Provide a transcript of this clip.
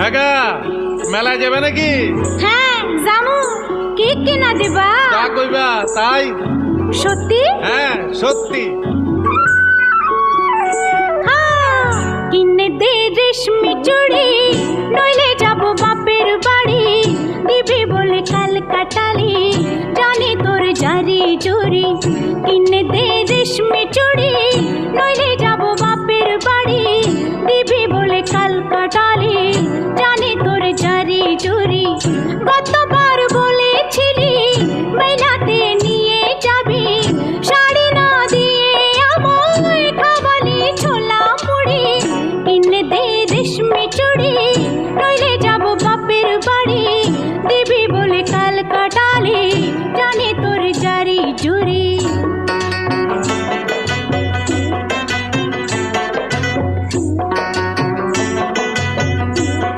আগা মেলায় যাবে নাকি? হ্যাঁ জামু। কি কিনা দিবা? যা কইবা তাই। সত্যি? হ্যাঁ সত্যি। কিনে দে রেশমি চুড়ি, নইলে যাব বাপের বাড়ি। দিবি বলে কাল কাটালি, জানি তোর জারি জুরি। কিনে দে রেশমি চুড়ি, নইলে